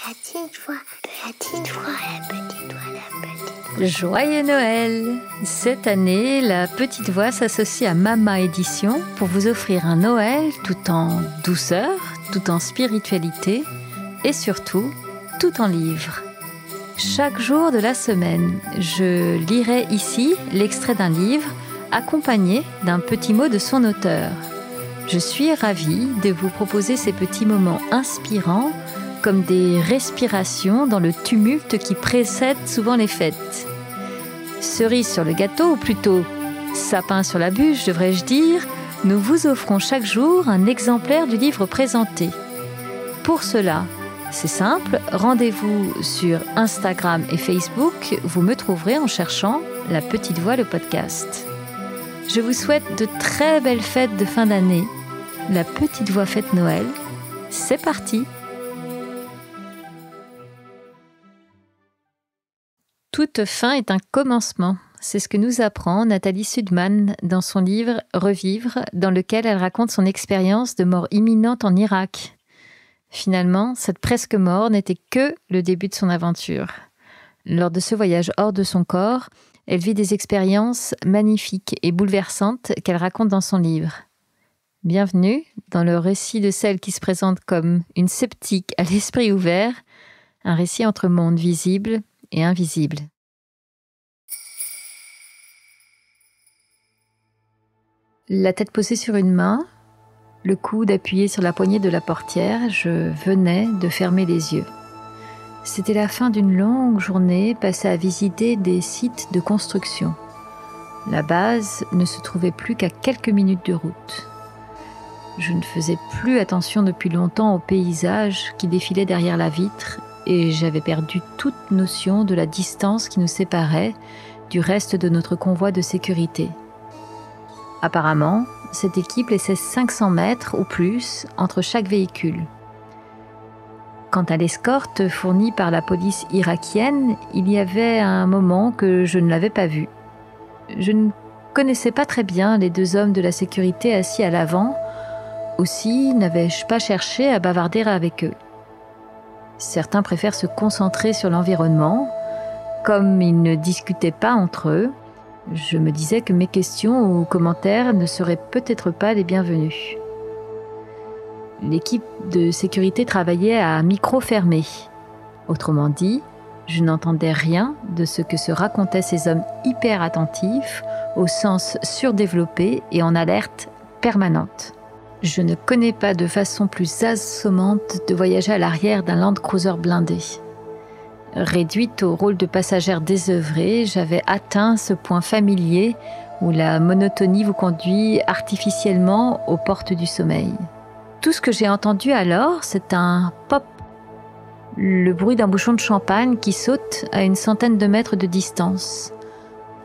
Petite voix, la petite voix, la petite voix, la petite voix. Joyeux Noël! Cette année, la Petite Voix s'associe à Mama Édition pour vous offrir un Noël tout en douceur, tout en spiritualité et surtout, tout en livres. Chaque jour de la semaine, je lirai ici l'extrait d'un livre accompagné d'un petit mot de son auteur. Je suis ravie de vous proposer ces petits moments inspirants comme des respirations dans le tumulte qui précède souvent les fêtes. Cerise sur le gâteau, ou plutôt sapin sur la bûche, devrais-je dire, nous vous offrons chaque jour un exemplaire du livre présenté. Pour cela, c'est simple, rendez-vous sur Instagram et Facebook, vous me trouverez en cherchant La Petite Voix, le podcast. Je vous souhaite de très belles fêtes de fin d'année. La Petite Voix fête Noël, c'est parti! Toute fin est un commencement. C'est ce que nous apprend Nathalie Sudman dans son livre « Revivre », dans lequel elle raconte son expérience de mort imminente en Irak. Finalement, cette presque mort n'était que le début de son aventure. Lors de ce voyage hors de son corps, elle vit des expériences magnifiques et bouleversantes qu'elle raconte dans son livre. Bienvenue dans le récit de celle qui se présente comme une sceptique à l'esprit ouvert, un récit entre mondes visibles et invisibles. La tête posée sur une main, le coude appuyé sur la poignée de la portière, je venais de fermer les yeux. C'était la fin d'une longue journée passée à visiter des sites de construction. La base ne se trouvait plus qu'à quelques minutes de route. Je ne faisais plus attention depuis longtemps aux paysages qui défilaient derrière la vitre et j'avais perdu toute notion de la distance qui nous séparait du reste de notre convoi de sécurité. Apparemment, cette équipe laissait 500 mètres ou plus entre chaque véhicule. Quant à l'escorte fournie par la police irakienne, il y avait un moment que je ne l'avais pas vue. Je ne connaissais pas très bien les deux hommes de la sécurité assis à l'avant, aussi n'avais-je pas cherché à bavarder avec eux. Certains préfèrent se concentrer sur l'environnement. Comme ils ne discutaient pas entre eux, je me disais que mes questions ou commentaires ne seraient peut-être pas les bienvenus. L'équipe de sécurité travaillait à micro fermé. Autrement dit, je n'entendais rien de ce que se racontaient ces hommes hyper attentifs, au sens surdéveloppé et en alerte permanente. Je ne connais pas de façon plus assommante de voyager à l'arrière d'un Land Cruiser blindé. Réduite au rôle de passagère désœuvrée, j'avais atteint ce point familier où la monotonie vous conduit artificiellement aux portes du sommeil. Tout ce que j'ai entendu alors, c'est un pop, le bruit d'un bouchon de champagne qui saute à une centaine de mètres de distance,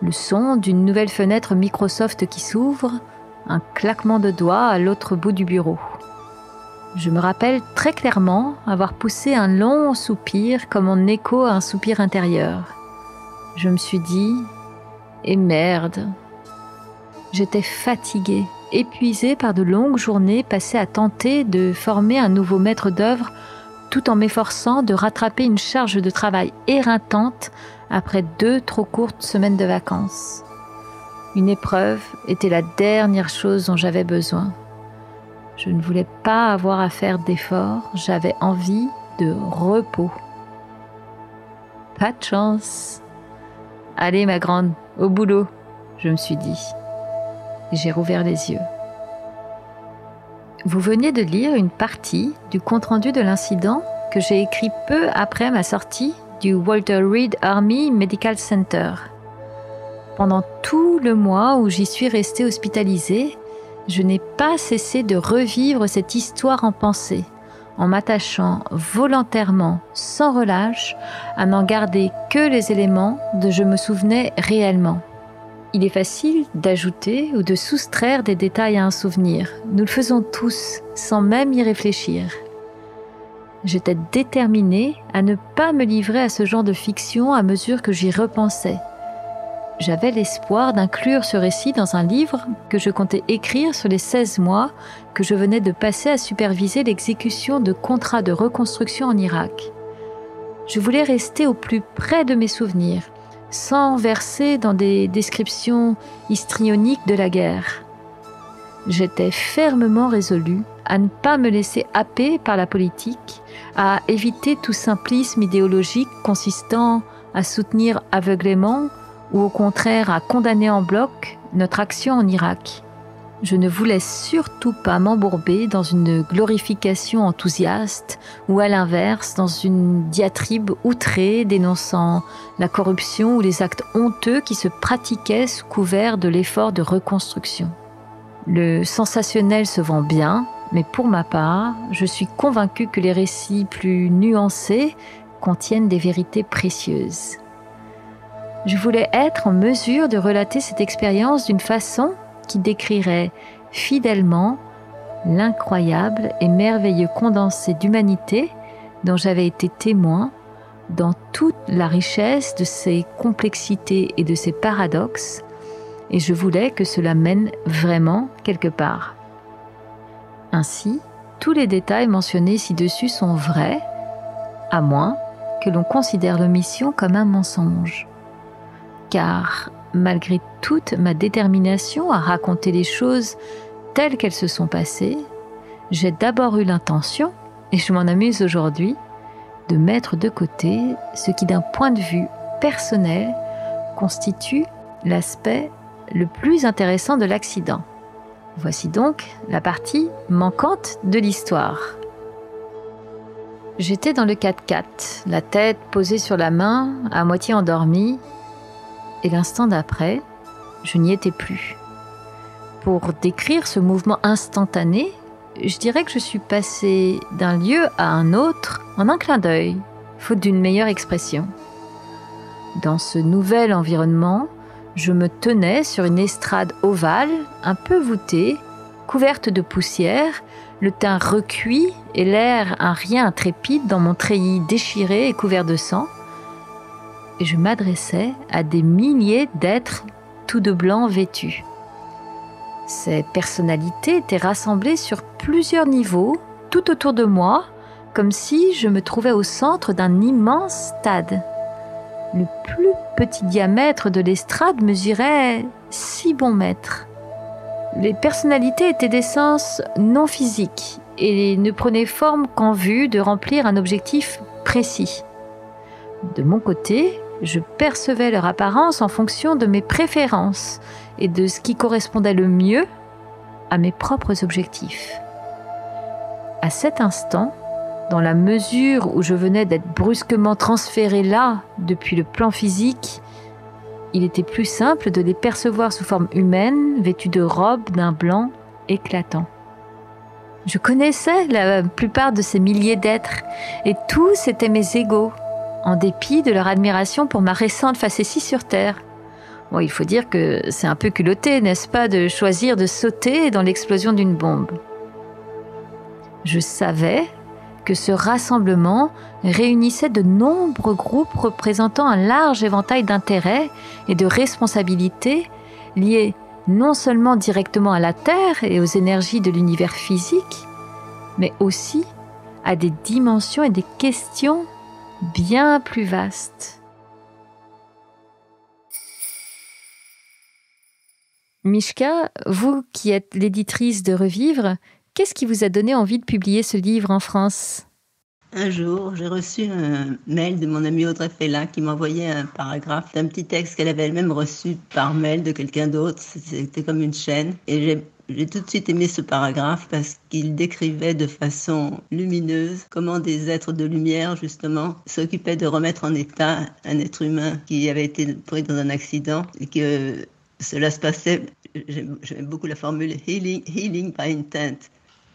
le son d'une nouvelle fenêtre Microsoft qui s'ouvre, un claquement de doigts à l'autre bout du bureau. Je me rappelle très clairement avoir poussé un long soupir comme en écho à un soupir intérieur. Je me suis dit « Et merde !» J'étais fatiguée, épuisée par de longues journées passées à tenter de former un nouveau maître d'œuvre tout en m'efforçant de rattraper une charge de travail éreintante après 2 trop courtes semaines de vacances. Une épreuve était la dernière chose dont j'avais besoin. Je ne voulais pas avoir à faire d'efforts, j'avais envie de repos. Pas de chance. Allez ma grande, au boulot, je me suis dit. Et j'ai rouvert les yeux. Vous veniez de lire une partie du compte-rendu de l'incident que j'ai écrit peu après ma sortie du Walter Reed Army Medical Center. Pendant tout le mois où j'y suis restée hospitalisée, je n'ai pas cessé de revivre cette histoire en pensée, en m'attachant volontairement, sans relâche, à n'en garder que les éléments dont je me souvenais réellement. Il est facile d'ajouter ou de soustraire des détails à un souvenir. Nous le faisons tous, sans même y réfléchir. J'étais déterminée à ne pas me livrer à ce genre de fiction à mesure que j'y repensais. J'avais l'espoir d'inclure ce récit dans un livre que je comptais écrire sur les 16 mois que je venais de passer à superviser l'exécution de contrats de reconstruction en Irak. Je voulais rester au plus près de mes souvenirs, sans verser dans des descriptions histrioniques de la guerre. J'étais fermement résolue à ne pas me laisser happer par la politique, à éviter tout simplisme idéologique consistant à soutenir aveuglément ou au contraire à condamner en bloc notre action en Irak. Je ne voulais surtout pas m'embourber dans une glorification enthousiaste ou à l'inverse dans une diatribe outrée dénonçant la corruption ou les actes honteux qui se pratiquaient sous couvert de l'effort de reconstruction. Le sensationnel se vend bien, mais pour ma part, je suis convaincue que les récits plus nuancés contiennent des vérités précieuses. Je voulais être en mesure de relater cette expérience d'une façon qui décrirait fidèlement l'incroyable et merveilleux condensé d'humanité dont j'avais été témoin dans toute la richesse de ses complexités et de ses paradoxes, et je voulais que cela mène vraiment quelque part. Ainsi, tous les détails mentionnés ci-dessus sont vrais, à moins que l'on considère l'omission comme un mensonge. Car, malgré toute ma détermination à raconter les choses telles qu'elles se sont passées, j'ai d'abord eu l'intention, et je m'en amuse aujourd'hui, de mettre de côté ce qui d'un point de vue personnel constitue l'aspect le plus intéressant de l'accident. Voici donc la partie manquante de l'histoire. J'étais dans le 4x4, la tête posée sur la main, à moitié endormie, et l'instant d'après, je n'y étais plus. Pour décrire ce mouvement instantané, je dirais que je suis passée d'un lieu à un autre en un clin d'œil, faute d'une meilleure expression. Dans ce nouvel environnement, je me tenais sur une estrade ovale, un peu voûtée, couverte de poussière, le teint recuit et l'air un rien intrépide dans mon treillis déchiré et couvert de sang. Et je m'adressais à des milliers d'êtres tout de blanc vêtus. Ces personnalités étaient rassemblées sur plusieurs niveaux, tout autour de moi, comme si je me trouvais au centre d'un immense stade. Le plus petit diamètre de l'estrade mesurait 6 bons mètres. Les personnalités étaient d'essence non physique et ne prenaient forme qu'en vue de remplir un objectif précis. De mon côté, je percevais leur apparence en fonction de mes préférences et de ce qui correspondait le mieux à mes propres objectifs. À cet instant, dans la mesure où je venais d'être brusquement transféré là depuis le plan physique, il était plus simple de les percevoir sous forme humaine, vêtus de robes d'un blanc éclatant. Je connaissais la plupart de ces milliers d'êtres et tous étaient mes égaux, en dépit de leur admiration pour ma récente facétie sur Terre. Bon, il faut dire que c'est un peu culotté, n'est-ce pas, de choisir de sauter dans l'explosion d'une bombe. Je savais que ce rassemblement réunissait de nombreux groupes représentant un large éventail d'intérêts et de responsabilités liés non seulement directement à la Terre et aux énergies de l'univers physique, mais aussi à des dimensions et des questions bien plus vastes. Mishka, vous qui êtes l'éditrice de Revivre, qu'est-ce qui vous a donné envie de publier ce livre en France ? Un jour, j'ai reçu un mail de mon amie Audrey Fella qui m'envoyait un paragraphe d'un petit texte qu'elle avait elle-même reçu par mail de quelqu'un d'autre. C'était comme une chaîne. Et j'ai tout de suite aimé ce paragraphe parce qu'il décrivait de façon lumineuse comment des êtres de lumière, justement, s'occupaient de remettre en état un être humain qui avait été pris dans un accident et que cela se passait, j'aime beaucoup la formule healing by intent,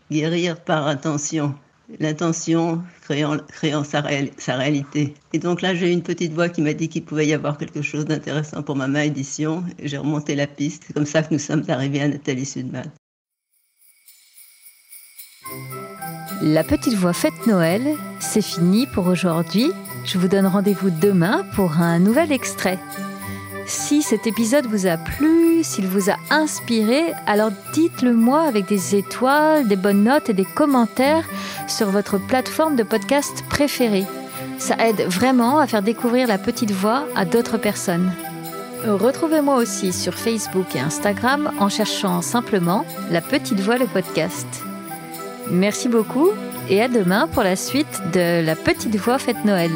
guérir par intention. L'intention créant sa réalité. Et donc là, j'ai eu une petite voix qui m'a dit qu'il pouvait y avoir quelque chose d'intéressant pour ma édition. Et j'ai remonté la piste. C'est comme ça que nous sommes arrivés à Nathalie Sudman. La petite voix fête Noël, c'est fini pour aujourd'hui. Je vous donne rendez-vous demain pour un nouvel extrait. Si cet épisode vous a plu, s'il vous a inspiré, alors dites-le moi avec des étoiles, des bonnes notes et des commentaires sur votre plateforme de podcast préférée. Ça aide vraiment à faire découvrir la petite voix à d'autres personnes. Retrouvez-moi aussi sur Facebook et Instagram en cherchant simplement La Petite Voix, le podcast. Merci beaucoup et à demain pour la suite de La Petite Voix Fête Noël.